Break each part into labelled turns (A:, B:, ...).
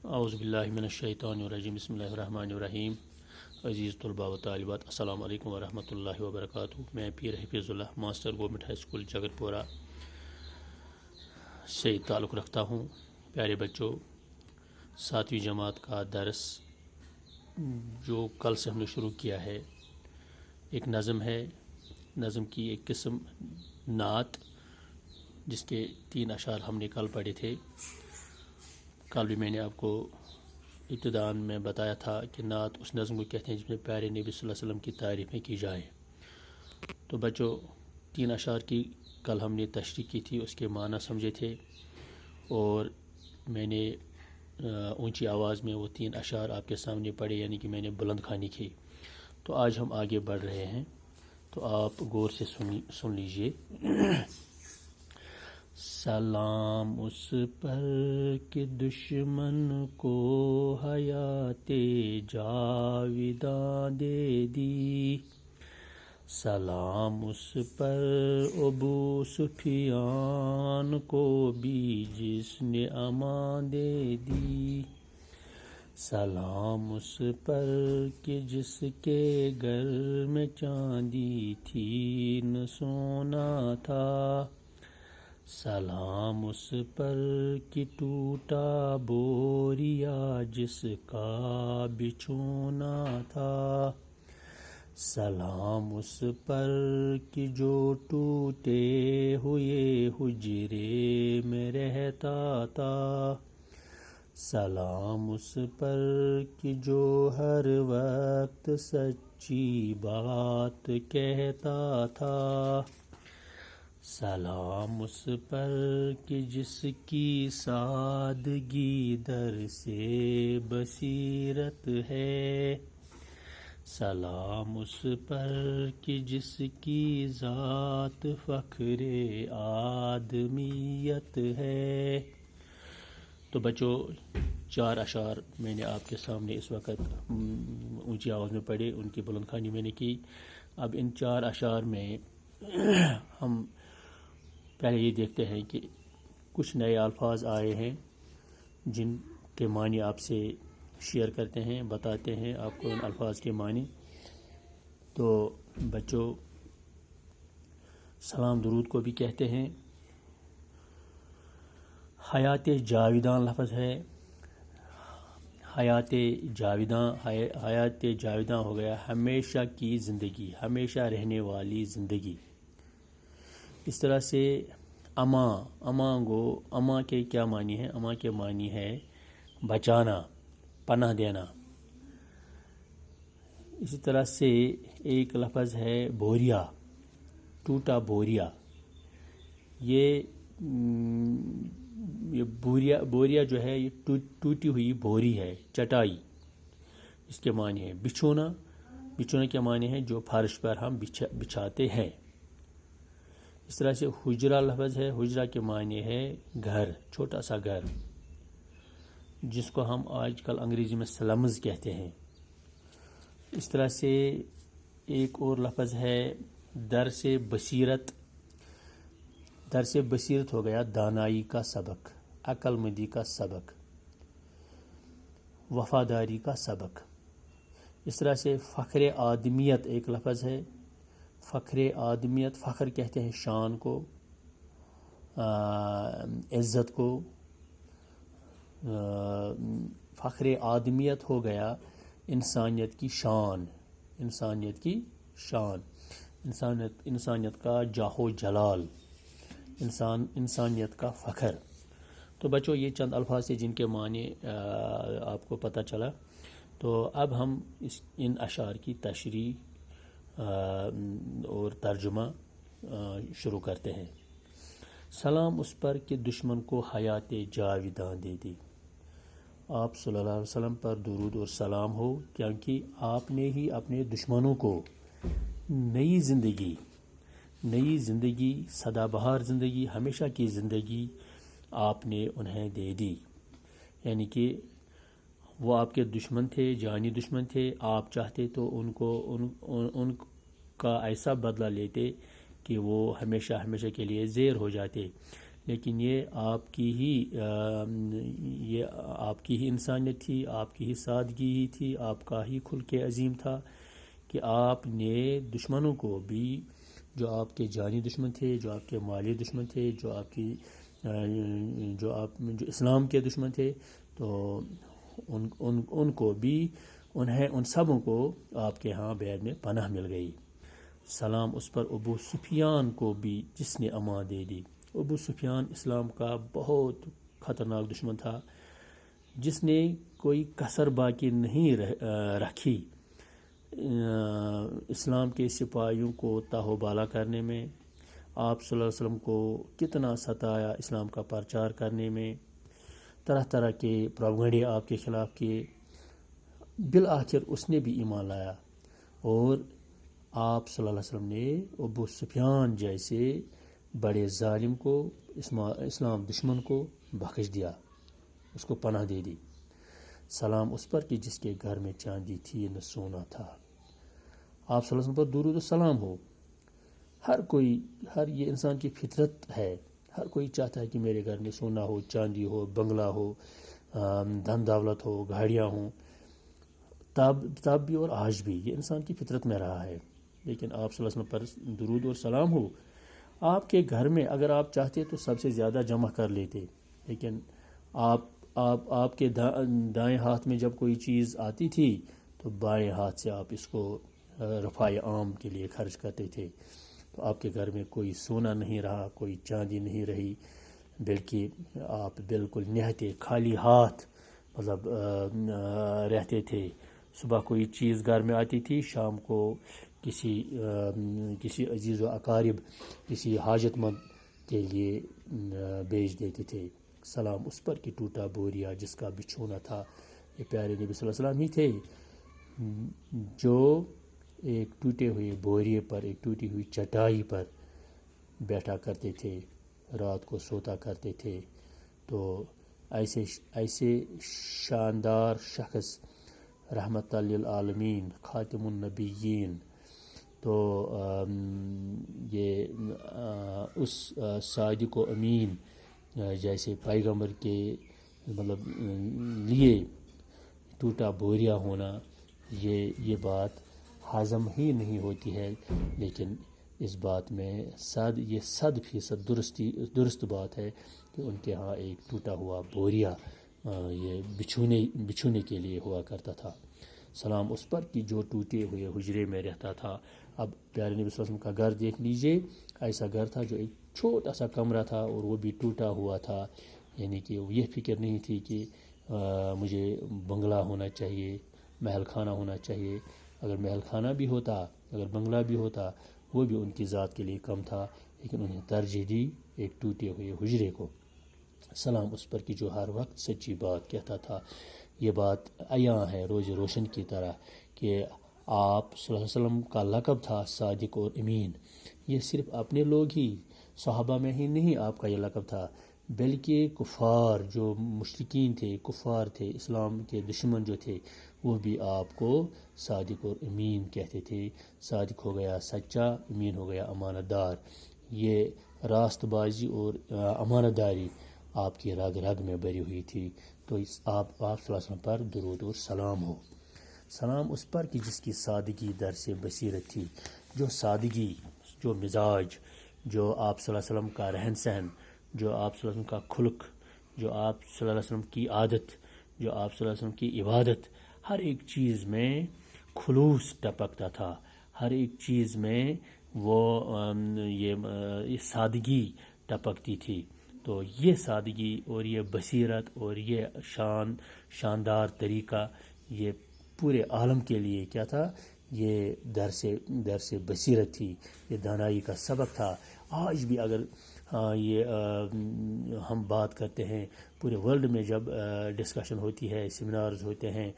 A: اعوذ باللہ من الشیطان الرجیم بسم اللہ الرحمن الرحیم. عزیز طلباء و طالبات، السلام علیکم ورحمۃ اللہ وبرکاتہ. میں پیر حفیظ اللہ ماسٹر گورنمنٹ ہائی اسکول جگر پورہ سے تعلق رکھتا ہوں. پیارے بچوں، 7ویں جماعت کا درس جو کل سے ہم نے شروع کیا ہے، ایک نظم ہے. نظم کی ایک قسم نعت، جس کے 3 اشعار ہم نے کل پڑھے تھے. کل بھی میں نے آپ کو ابتداءً میں بتایا تھا کہ نعت اس نظم کو کہتے ہیں جس میں پیارے نبی صلی اللہ علیہ وسلم کی تعریفیں کی جائیں. تو بچوں، 3 اشعار کی کل ہم نے تشریح کی تھی، اس کے معنی سمجھے تھے، اور میں نے اونچی آواز میں وہ 3 اشعار آپ کے سامنے پڑھے، یعنی کہ میں نے بلند خوانی کی. تو آج ہم آگے بڑھ رہے ہیں، تو آپ غور سے سن لیجئے. سلام اس پر کہ دشمن کو حیات جاویداں دے دی. سلام اس پر ابو سفیان کو بھی جس نے امان دے دی. سلام اس پر کہ جس کے گھر میں چاندی تھی نہ سونا تھا. سلام اس پر کہ ٹوٹا بوریا جس کا بچھونا تھا. سلام اس پر کہ جو ٹوٹے ہوئے حجرے میں رہتا تھا. سلام اس پر کہ جو ہر وقت سچی بات کہتا تھا. سلام اس پر کہ جس کی سادگی در سے بصیرت ہے. سلام اس پر کہ جس کی ذات فخر آدمیت ہے. تو بچوں، 4 اشعار میں نے آپ کے سامنے اس وقت اونچی آواز میں پڑھے، ان کی بلند خوانی میں نے کی. اب ان 4 اشعار میں ہم پہلے یہ دیکھتے ہیں کہ کچھ نئے الفاظ آئے ہیں جن کے معنی آپ سے شیئر کرتے ہیں، بتاتے ہیں آپ کو ان الفاظ کے معنی. تو بچوں، سلام درود کو بھی کہتے ہیں. حیات جاویداں لفظ ہے. حیات جاویداں ہو گیا ہمیشہ کی زندگی، ہمیشہ رہنے والی زندگی. اس طرح سے اما کے کیا معنی ہے؟ اما کے معنی ہے بچانا، پناہ دینا. اسی طرح سے ایک لفظ ہے بوریا، ٹوٹا بوریا. یہ بوریا جو ہے، یہ ٹوٹی ہوئی بوری ہے، چٹائی. اس کے معنی ہے بچھونا. بچھونا کے معنی ہے جو فرش پر ہم بچھاتے ہیں. اس طرح سے حجرہ لفظ ہے. حجرہ کے معنی ہے گھر، چھوٹا سا گھر، جس کو ہم آج کل انگریزی میں سلمز کہتے ہیں. اس طرح سے ایک اور لفظ ہے درس بصیرت. درس بصیرت ہو گیا دانائی کا سبق، عقل مندی کا سبق، وفاداری کا سبق. اس طرح سے فخر آدمیت ایک لفظ ہے. فخر آدمیت، فخر کہتے ہیں شان کو، عزت کو. فخر آدمیت ہو گیا انسانیت کی شان، انسانیت کی شان، انسانیت کا جاہ و جلال، انسانیت کا فخر. تو بچوں، یہ چند الفاظ تھے جن کے معنی آپ کو پتہ چلا. تو اب ہم ان اشعار کی تشریح اور ترجمہ شروع کرتے ہیں. سلام اس پر کہ دشمن کو حیات جاویداں دے دی. آپ صلی اللہ علیہ وسلم پر درود اور سلام ہو، کیونکہ آپ نے ہی اپنے دشمنوں کو نئی زندگی، سدا بہار زندگی، ہمیشہ کی زندگی آپ نے انہیں دے دی. یعنی کہ وہ آپ کے دشمن تھے، جانی دشمن تھے. آپ چاہتے تو ان کا ایسا بدلہ لیتے کہ وہ ہمیشہ کے لیے زیر ہو جاتے، لیکن یہ آپ کی ہی انسانیت تھی، آپ کی ہی سادگی ہی تھی، آپ کا ہی خلق عظیم تھا کہ آپ نے دشمنوں کو بھی، جو آپ کے جانی دشمن تھے، جو آپ کے مالی دشمن تھے، جو اسلام کے دشمن تھے، تو ان کو بھی ان سبوں کو آپ کے ہاں بیعت میں پناہ مل گئی۔ سلام اس پر ابو سفیان کو بھی جس نے امان دے دی۔ ابو سفیان اسلام کا بہت خطرناک دشمن تھا، جس نے کوئی کسر باقی نہیں رکھی اسلام کے سپاہیوں کو تاہو بالا کرنے میں، آپ صلی اللہ علیہ وسلم کو کتنا ستایا اسلام کا پرچار کرنے میں، طرح طرح کے پروپیگنڈے آپ کے خلاف کیے۔ بالآخر اس نے بھی ایمان لایا، اور آپ صلی اللہ علیہ وسلم نے ابو سفیان جیسے بڑے ظالم کو، اسلام دشمن کو بخش دیا، اس کو پناہ دے دی۔ سلام اس پر کہ جس کے گھر میں چاندی تھی نہ سونا تھا۔ آپ صلی اللہ علیہ وسلم پر درود و سلام ہو۔ ہر یہ انسان کی فطرت ہے، ہر کوئی چاہتا ہے کہ میرے گھر میں سونا ہو، چاندی ہو، بنگلہ ہو، دھن دولت ہو، گاڑیاں ہوں، تب بھی اور آج بھی یہ انسان کی فطرت میں رہا ہے۔ لیکن آپ صلی اللہ علیہ وسلم پر درود اور سلام ہو۔ آپ کے گھر میں اگر آپ چاہتے تو سب سے زیادہ جمع کر لیتے، لیکن آپ کے دائیں ہاتھ میں جب کوئی چیز آتی تھی تو بائیں ہاتھ سے آپ اس کو رفاع عام کے لیے خرچ کرتے تھے۔ تو آپ کے گھر میں کوئی سونا نہیں رہا، کوئی چاندی نہیں رہی، بلکہ آپ بالکل نہتے خالی ہاتھ رہتے تھے۔ صبح کوئی چیز گھر میں آتی تھی، شام کو کسی عزیز و اقارب، کسی حاجت مند کے لیے بیچ دیتے تھے۔ سلام اس پر کہ ٹوٹا بوریا جس کا بچھونا تھا، یہ پیارے نبی صلی اللہ علیہ وسلم ہی تھے جو ایک ٹوٹے ہوئے بوریے پر، ایک ٹوٹی ہوئی چٹائی پر بیٹھا کرتے تھے، رات کو سوتا کرتے تھے۔ تو ایسے شاندار شخص، رحمت للعالمین، خاتم النبیین، تو یہ اس صادق و امین جیسے پیغمبر کے لیے ٹوٹا بوریا ہونا، یہ بات ہضم ہی نہیں ہوتی ہے۔ لیکن اس بات میں یہ 100% درست بات ہے کہ ان کے ہاں ایک ٹوٹا ہوا بوریا یہ بچھونے کے لیے ہوا کرتا تھا۔ سلام اس پر کہ جو ٹوٹے ہوئے حجرے میں رہتا تھا۔ اب پیارے نبی صلی اللہ علیہ وسلم کا گھر دیکھ لیجئے، ایسا گھر تھا جو ایک چھوٹا سا کمرہ تھا اور وہ بھی ٹوٹا ہوا تھا، یعنی کہ یہ فکر نہیں تھی کہ مجھے بنگلہ ہونا چاہیے، محل خانہ ہونا چاہیے۔ اگر محل خانہ بھی ہوتا، اگر بنگلہ بھی ہوتا، وہ بھی ان کی ذات کے لیے کم تھا، لیکن انہیں ترجیح دی ایک ٹوٹے ہوئے حجرے کو۔ سلام اس پر کہ جو ہر وقت سچی بات کہتا تھا۔ یہ بات عیاں ہے روز روشن کی طرح کہ آپ صلی اللہ علیہ وسلم کا لقب تھا صادق اور امین۔ یہ صرف اپنے لوگ ہی، صحابہ میں ہی نہیں آپ کا یہ لقب تھا، بلکہ کفار جو مشرکین تھے، کفار تھے، اسلام کے دشمن جو تھے، وہ بھی آپ کو صادق اور امین کہتے تھے۔ صادق ہو گیا سچا، امین ہو گیا امانت دار۔ یہ راست بازی اور امانت داری آپ کی رگ رگ میں بھری ہوئی تھی۔ تو آپ صلی اللہ علیہ وسلم پر درود اور سلام ہو۔ سلام اس پر کہ جس کی سادگی در سے بصیرت تھی۔ جو سادگی، جو مزاج، جو آپ صلی اللہ علیہ وسلم کا رہن سہن، جو آپ صلی اللہ علیہ وسلم کا خلق، جو آپ صلی اللہ علیہ وسلم کی عادت، جو آپ صلی اللہ علیہ وسلم کی عبادت، ہر ایک چیز میں خلوص ٹپکتا تھا، ہر ایک چیز میں وہ یہ سادگی ٹپکتی تھی۔ تو یہ سادگی اور یہ بصیرت اور یہ شاندار طریقہ یہ پورے عالم کے لیے کیا تھا؟ یہ در سے بصیرت تھی، یہ دانائی کا سبق تھا۔ آج بھی اگر یہ ہم بات کرتے ہیں، پورے ورلڈ میں جب ڈسکشن ہوتی ہے، سیمینارز ہوتے ہیں،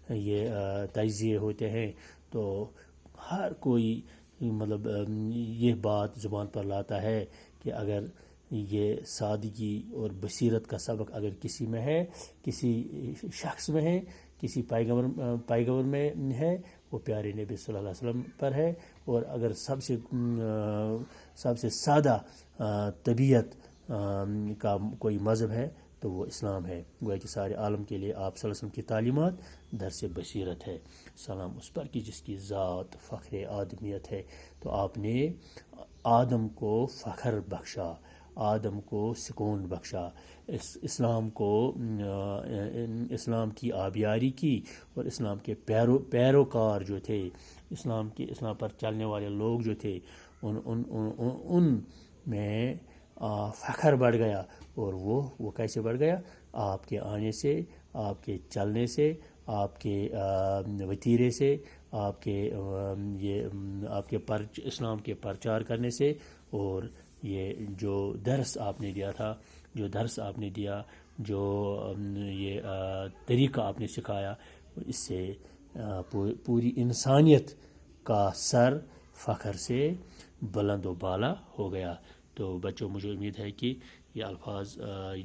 A: یہ تجزیے ہوتے ہیں، تو ہر کوئی یہ بات زبان پر لاتا ہے کہ اگر یہ سادگی اور بصیرت کا سبق اگر کسی میں ہے، کسی شخص میں ہے، کسی پیغمبر میں ہے، وہ پیارے نبی صلی اللہ علیہ وسلم پر ہے۔ اور اگر سب سے سادہ طبیعت کا کوئی مذہب ہے تو وہ اسلام ہے. گویا کہ سارے عالم کے لیے آپ صلی اللہ علیہ وسلم کی تعلیمات درس بصیرت ہے. سلام اس پر کہ جس کی ذات فخر آدمیت ہے. تو آپ نے آدم کو فخر بخشا، آدم کو سکون بخشا، اسلام کو اسلام کی آبیاری کی، اور اسلام کے پیروکار جو تھے، اسلام پر چلنے والے لوگ جو تھے، ان میں فخر بڑھ گیا. اور وہ کیسے بڑھ گیا؟ آپ کے آنے سے، آپ کے چلنے سے، آپ کے وتیرے سے، آپ کے اسلام کے پرچار کرنے سے، اور یہ جو درس آپ نے دیا تھا، جو یہ طریقہ آپ نے سکھایا، اس سے پوری انسانیت کا سر فخر سے بلند و بالا ہو گیا. تو بچوں، مجھے امید ہے کہ یہ الفاظ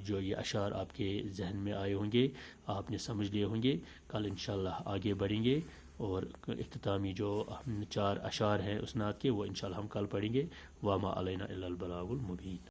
A: جو یہ اشعار آپ کے ذہن میں آئے ہوں گے، آپ نے سمجھ لیے ہوں گے. کل انشاءاللہ آگے بڑھیں گے، اور اختتامی جو 4 اشعار ہیں اس نعت کے، وہ انشاءاللہ ہم کل پڑھیں گے. وما علینا الا البلاغ المبین.